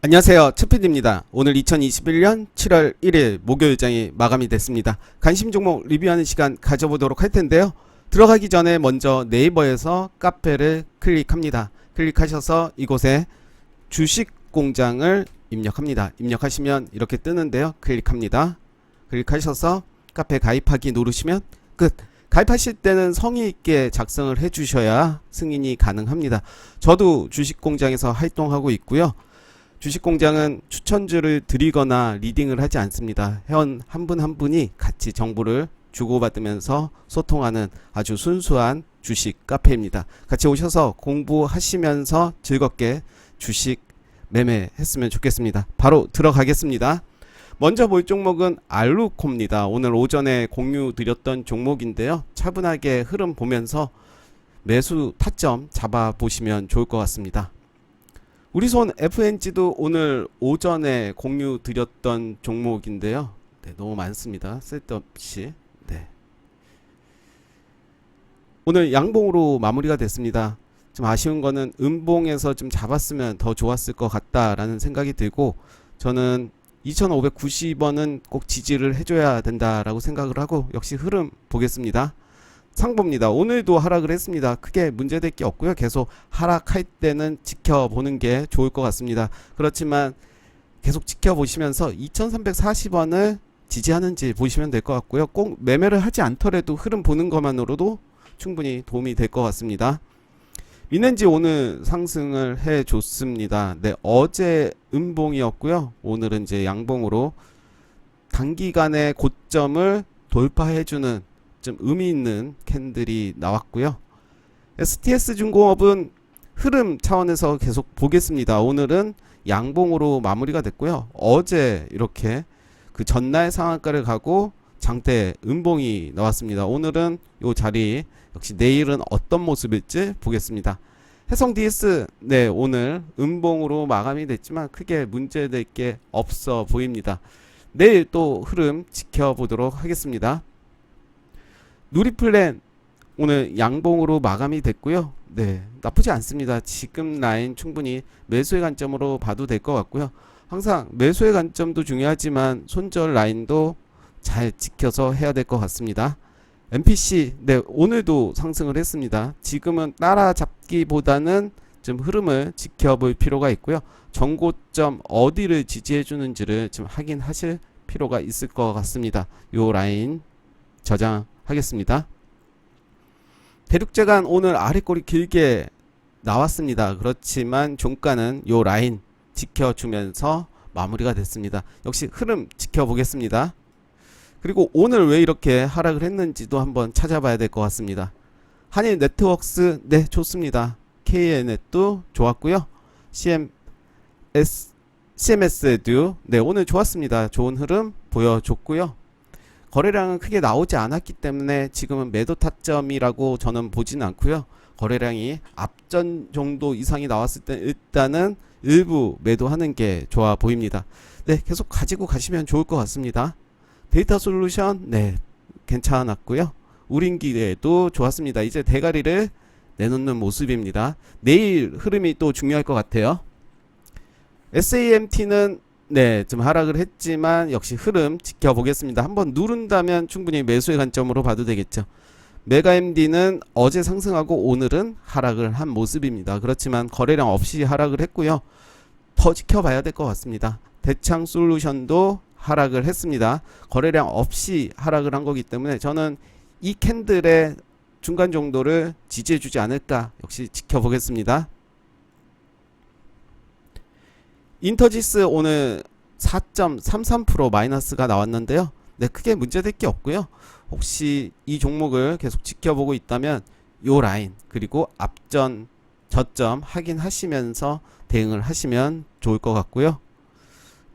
안녕하세요, 최PD입니다. 오늘 2021년 7월 1일 목요일장이 마감이 됐습니다. 관심 종목 리뷰하는 시간 가져보도록 할 텐데요. 들어가기 전에 먼저 네이버에서 카페를 클릭합니다. 클릭하셔서 이곳에 주식공장을 입력합니다. 입력하시면 이렇게 뜨는데요. 클릭합니다. 클릭하셔서 카페 가입하기 누르시면 끝. 가입하실 때는 성의 있게 작성을 해주셔야 승인이 가능합니다. 저도 주식공장에서 활동하고 있고요. 주식공장은 추천주를 드리거나 리딩을 하지 않습니다. 회원 한 분 한 분이 같이 정보를 주고받으면서 소통하는 아주 순수한 주식 카페입니다. 같이 오셔서 공부하시면서 즐겁게 주식 매매했으면 좋겠습니다. 바로 들어가겠습니다. 먼저 볼 종목은 알루코입니다. 오늘 오전에 공유 드렸던 종목인데요. 차분하게 흐름 보면서 매수 타점 잡아 보시면 좋을 것 같습니다. 우리손 FNG도 오늘 오전에 공유 드렸던 종목인데요. 네, 너무 많습니다. 쓸데없이. 네. 오늘 양봉으로 마무리가 됐습니다. 좀 아쉬운 거는 음봉에서 좀 잡았으면 더 좋았을 것 같다라는 생각이 들고, 저는 2590원은 꼭 지지를 해줘야 된다라고 생각을 하고, 역시 흐름 보겠습니다. 상보입니다. 오늘도 하락을 했습니다. 크게 문제될 게 없고요. 계속 하락할 때는 지켜보는 게 좋을 것 같습니다. 그렇지만 계속 지켜보시면서 2340원을 지지하는지 보시면 될 것 같고요. 꼭 매매를 하지 않더라도 흐름 보는 것만으로도 충분히 도움이 될 것 같습니다. 미넨지 오늘 상승을 해줬습니다. 네, 어제 음봉이었고요. 오늘은 이제 양봉으로 단기간의 고점을 돌파해주는 좀 의미 있는 캔들이 나왔고요. STS중공업은 흐름 차원에서 계속 보겠습니다. 오늘은 양봉으로 마무리가 됐고요. 어제 이렇게 그 전날 상한가를 가고 장대 음봉이 나왔습니다. 오늘은 이 자리, 역시 내일은 어떤 모습일지 보겠습니다. 해성 DS, 네, 오늘 음봉으로 마감이 됐지만 크게 문제될 게 없어 보입니다. 내일 또 흐름 지켜보도록 하겠습니다. 누리플랜 오늘 양봉으로 마감이 됐고요. 네, 나쁘지 않습니다. 지금 라인 충분히 매수의 관점으로 봐도 될 것 같고요. 항상 매수의 관점도 중요하지만 손절 라인도 잘 지켜서 해야 될 것 같습니다. MPC, 네, 오늘도 상승을 했습니다. 지금은 따라잡기보다는 좀 흐름을 지켜볼 필요가 있고요. 전고점 어디를 지지해 주는지를 좀 확인하실 필요가 있을 것 같습니다. 요 라인 저장하겠습니다. 대륙제간 오늘 아래꼬리 길게 나왔습니다. 그렇지만 종가는 요 라인 지켜주면서 마무리가 됐습니다. 역시 흐름 지켜보겠습니다. 그리고 오늘 왜 이렇게 하락을 했는지도 한번 찾아봐야 될 것 같습니다. 한일 네트워크스, 네, 좋습니다. KNnet도 좋았고요. CMS도 네, 오늘 좋았습니다. 좋은 흐름 보여줬고요. 거래량은 크게 나오지 않았기 때문에 지금은 매도 타점이라고 저는 보지는 않고요. 거래량이 앞전 정도 이상이 나왔을 때 일단은 일부 매도하는 게 좋아 보입니다. 네, 계속 가지고 가시면 좋을 것 같습니다. 데이터 솔루션, 네, 괜찮았고요. 우린기계도 좋았습니다. 이제 대가리를 내놓는 모습입니다. 내일 흐름이 또 중요할 것 같아요. SAMT는 네, 좀 하락을 했지만 역시 흐름 지켜보겠습니다. 한번 누른다면 충분히 매수의 관점으로 봐도 되겠죠. 메가MD는 어제 상승하고 오늘은 하락을 한 모습입니다. 그렇지만 거래량 없이 하락을 했고요. 더 지켜봐야 될 것 같습니다. 대창솔루션도 하락을 했습니다. 거래량 없이 하락을 한 거기 때문에 저는 이 캔들의 중간 정도를 지지해 주지 않을까, 역시 지켜보겠습니다. 인터지스 오늘 4.33% 마이너스가 나왔는데요. 네, 크게 문제될 게 없고요. 혹시 이 종목을 계속 지켜보고 있다면 요 라인 그리고 앞전 저점 확인하시면서 대응을 하시면 좋을 것 같고요.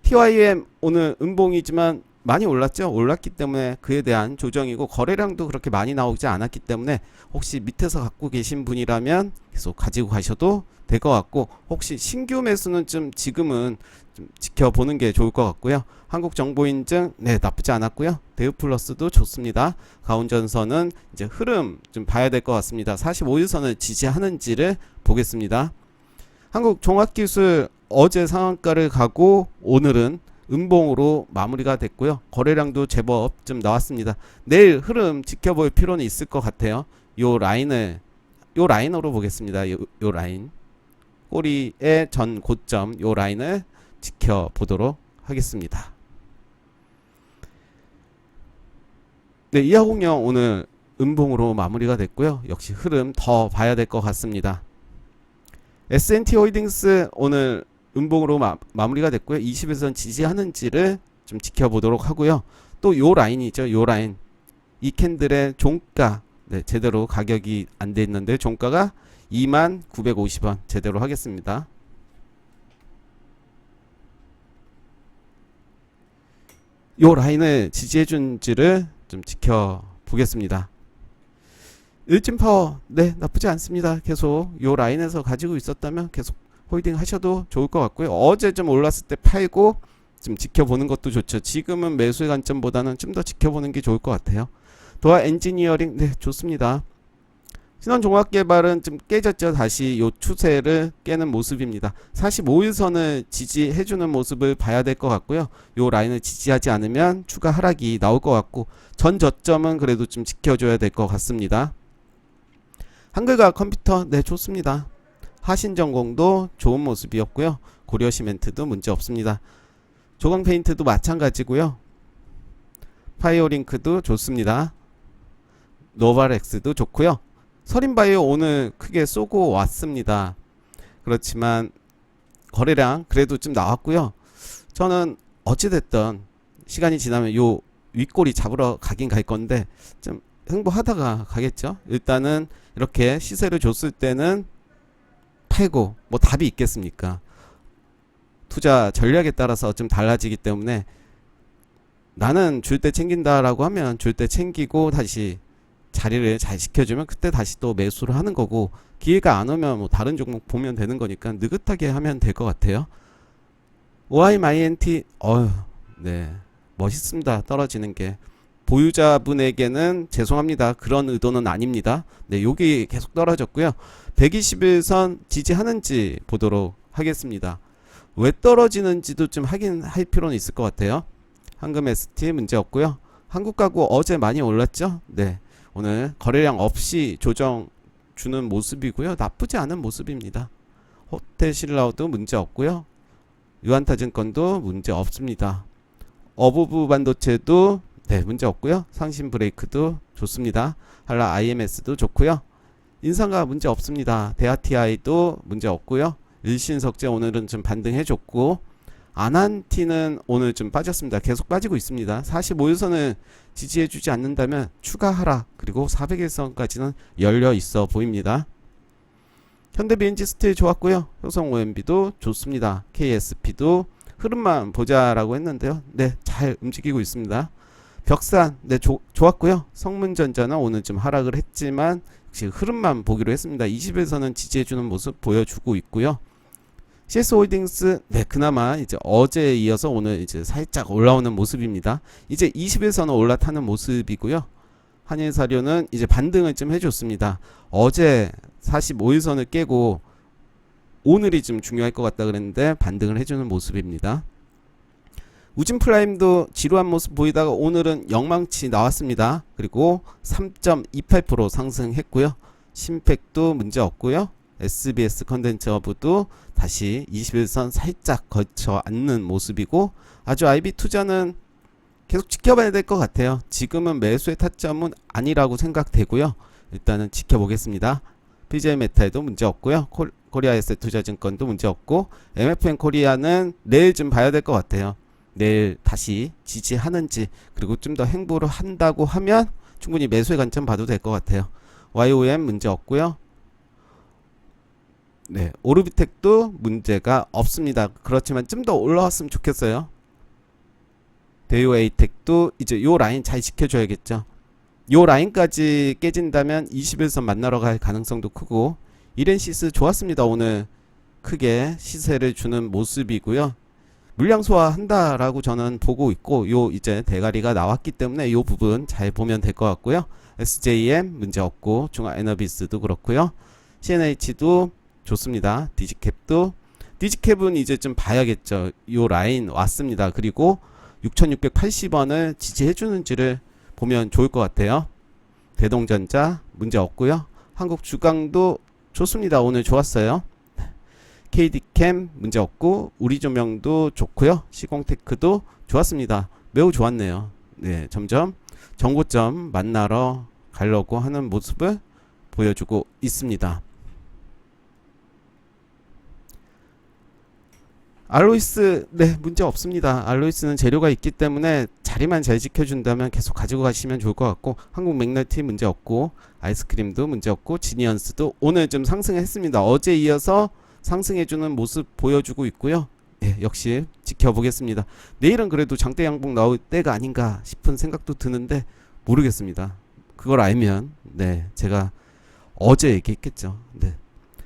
TYM 오늘 음봉이지만 많이 올랐죠. 올랐기 때문에 그에 대한 조정이고, 거래량도 그렇게 많이 나오지 않았기 때문에 혹시 밑에서 갖고 계신 분이라면 계속 가지고 가셔도 될 것 같고, 혹시 신규 매수는 좀 지금은 좀 지켜보는 게 좋을 것 같고요. 한국정보인증, 네, 나쁘지 않았고요. 대우플러스도 좋습니다. 가운전선은 이제 흐름 좀 봐야 될 것 같습니다. 45일선을 지지하는지를 보겠습니다. 한국종합기술 어제 상한가를 가고 오늘은 음봉으로 마무리가 됐고요. 거래량도 제법 좀 나왔습니다. 내일 흐름 지켜볼 필요는 있을 것 같아요. 요 라인으로 보겠습니다. 요 라인, 꼬리의 전 고점 요 라인을 지켜보도록 하겠습니다. 네, 이하공영 오늘 음봉으로 마무리가 됐고요. 역시 흐름 더 봐야 될 것 같습니다. S&T 홀딩스 오늘 음봉으로 마무리가 됐고요. 20에선 지지하는지를 좀 지켜보도록 하고요. 또 요 라인이죠. 요 라인, 이 캔들의 종가, 네, 제대로 가격이 안 돼 있는데 종가가 2950원 제대로 하겠습니다. 요 라인을 지지해준지를 좀 지켜보겠습니다. 일진파워, 네, 나쁘지 않습니다. 계속 요 라인에서 가지고 있었다면 계속 홀딩 하셔도 좋을 것 같고요. 어제 좀 올랐을 때 팔고 좀 지켜보는 것도 좋죠. 지금은 매수의 관점보다는 좀 더 지켜보는 게 좋을 것 같아요. 도화 엔지니어링, 네, 좋습니다. 신원종합개발은 좀 깨졌죠. 다시 요 추세를 깨는 모습입니다. 45일선을 지지해주는 모습을 봐야 될 것 같고요. 요 라인을 지지하지 않으면 추가 하락이 나올 것 같고, 전 저점은 그래도 좀 지켜줘야 될 것 같습니다. 한글과 컴퓨터, 네, 좋습니다. 하신전공도 좋은 모습이었고요. 고려시멘트도 문제 없습니다. 조광페인트도 마찬가지고요. 파이오링크도 좋습니다. 노바렉스도 좋고요. 서린바이오 오늘 크게 쏘고 왔습니다. 그렇지만 거래량 그래도 좀 나왔고요. 저는 어찌됐든 시간이 지나면 요 윗꼬리 잡으러 가긴 갈 건데 좀 흥보하다가 가겠죠. 일단은 이렇게 시세를 줬을 때는 팔고 뭐 답이 있겠습니까? 투자 전략에 따라서 좀 달라지기 때문에 나는 줄 때 챙긴다라고 하면 줄 때 챙기고 다시 자리를 잘 지켜주면 그때 다시 또 매수를 하는 거고, 기회가 안 오면 뭐 다른 종목 보면 되는 거니까 느긋하게 하면 될 것 같아요. OIMINT, 네, 멋있습니다. 떨어지는 게. 보유자분에게는 죄송합니다. 그런 의도는 아닙니다. 네, 여기 계속 떨어졌고요. 121선 지지하는지 보도록 하겠습니다. 왜 떨어지는지도 좀 확인할 필요는 있을 것 같아요. 황금 ST 문제 없고요. 한국가구 어제 많이 올랐죠? 네, 오늘 거래량 없이 조정 주는 모습이고요. 나쁘지 않은 모습입니다. 호텔신라우도 문제 없고요. 유한타증권도 문제 없습니다. 어부부 반도체도 네, 문제 없고요. 상신브레이크도 좋습니다. 한라 IMS도 좋고요. 인상가 문제 없습니다. 대하TI도 문제 없고요. 일신석재 오늘은 좀 반등해줬고, 아난티는 오늘 좀 빠졌습니다. 계속 빠지고 있습니다. 45일선을 지지해주지 않는다면 추가 하락, 그리고 400일선까지는 열려 있어 보입니다. 현대비엔지 스틸 좋았고요. 효성OMB도 좋습니다. KSP도 흐름만 보자라고 했는데요. 네, 잘 움직이고 있습니다. 벽산, 네, 좋았고요. 성문전자는 오늘 좀 하락을 했지만 역시 흐름만 보기로 했습니다. 20에서는 지지해주는 모습 보여주고 있고요. CS홀딩스, 네, 그나마 이제 어제에 이어서 오늘 이제 살짝 올라오는 모습입니다. 이제 20에서는 올라타는 모습이고요. 한일사료는 이제 반등을 좀 해줬습니다. 어제 45일선을 깨고 오늘이 좀 중요할 것 같다 그랬는데 반등을 해주는 모습입니다. 우진프라임도 지루한 모습 보이다가 오늘은 영망치 나왔습니다. 그리고 3.28% 상승했고요. 심팩도 문제 없고요. SBS 컨텐츠허브도 다시 21선 살짝 거쳐 앉는 모습이고, 아주 IB 투자는 계속 지켜봐야 될 것 같아요. 지금은 매수의 타점은 아니라고 생각되고요. 일단은 지켜보겠습니다. PJ 메탈도 문제 없고요. 코리아에셋 투자증권도 문제 없고, MFN 코리아는 내일 좀 봐야 될 것 같아요. 내일 다시 지지하는지, 그리고 좀 더 행보를 한다고 하면 충분히 매수의 관점 봐도 될 것 같아요. YOM 문제 없고요. 네, 오르비텍도 문제가 없습니다. 그렇지만 좀 더 올라왔으면 좋겠어요. 대우에이텍도 이제 요 라인 잘 지켜줘야겠죠. 요 라인까지 깨진다면 21선 만나러 갈 가능성도 크고, 이렌시스 좋았습니다. 오늘 크게 시세를 주는 모습이고요. 물량 소화한다라고 저는 보고 있고, 요 이제 대가리가 나왔기 때문에 요 부분 잘 보면 될 것 같고요. SJM 문제 없고, 중앙에너비스도 그렇고요. CNH도 좋습니다. 디지캡도 디지캡은 이제 좀 봐야겠죠. 요 라인 왔습니다. 그리고 6680원을 지지해주는지를 보면 좋을 것 같아요. 대동전자 문제 없고요. 한국주강도 좋습니다. 오늘 좋았어요. KD캠 문제 없고 우리조명도 좋고요. 시공테크도 좋았습니다. 매우 좋았네요. 네, 점점 정고점 만나러 가려고 하는 모습을 보여주고 있습니다. 알로이스 네 문제 없습니다. 알로이스는 재료가 있기 때문에 자리만 잘 지켜준다면 계속 가지고 가시면 좋을 것 같고, 한국 맥라티 문제 없고, 아이스크림도 문제 없고, 지니언스도 오늘 좀 상승했습니다. 어제 이어서 상승해주는 모습 보여주고 있고요. 예, 역시 지켜보겠습니다. 내일은 그래도 장대 양봉 나올 때가 아닌가 싶은 생각도 드는데 모르겠습니다. 그걸 알면 네 제가 어제 얘기했겠죠. 네,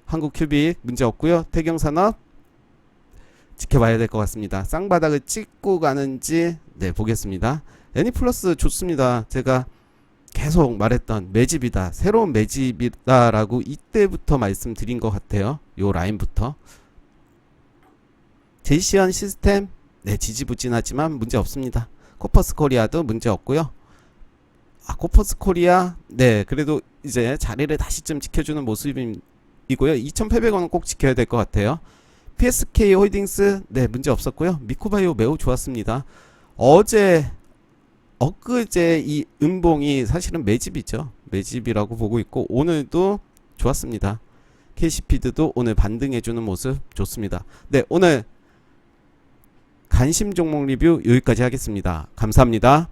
한국 큐빅 문제 없고요. 태경산업 지켜봐야 될 것 같습니다. 쌍바닥을 찍고 가는지 네 보겠습니다. 애니플러스 좋습니다. 제가 계속 말했던 매집이다, 새로운 매집이다 라고 이때부터 말씀드린 것 같아요. 요 라인부터. 제이시언 시스템 네 지지부진하지만 문제 없습니다. 코퍼스 코리아도 문제 없고요. 코퍼스 코리아 네 그래도 이제 자리를 다시 좀 지켜주는 모습이고요. 2800원은 꼭 지켜야 될 것 같아요. PSK 홀딩스 네 문제 없었고요. 미코바이오 매우 좋았습니다. 엊그제 이 음봉이 사실은 매집이죠. 매집이라고 보고 있고 오늘도 좋았습니다. KC피드도 오늘 반등해주는 모습 좋습니다. 네 오늘 관심 종목 리뷰 여기까지 하겠습니다. 감사합니다.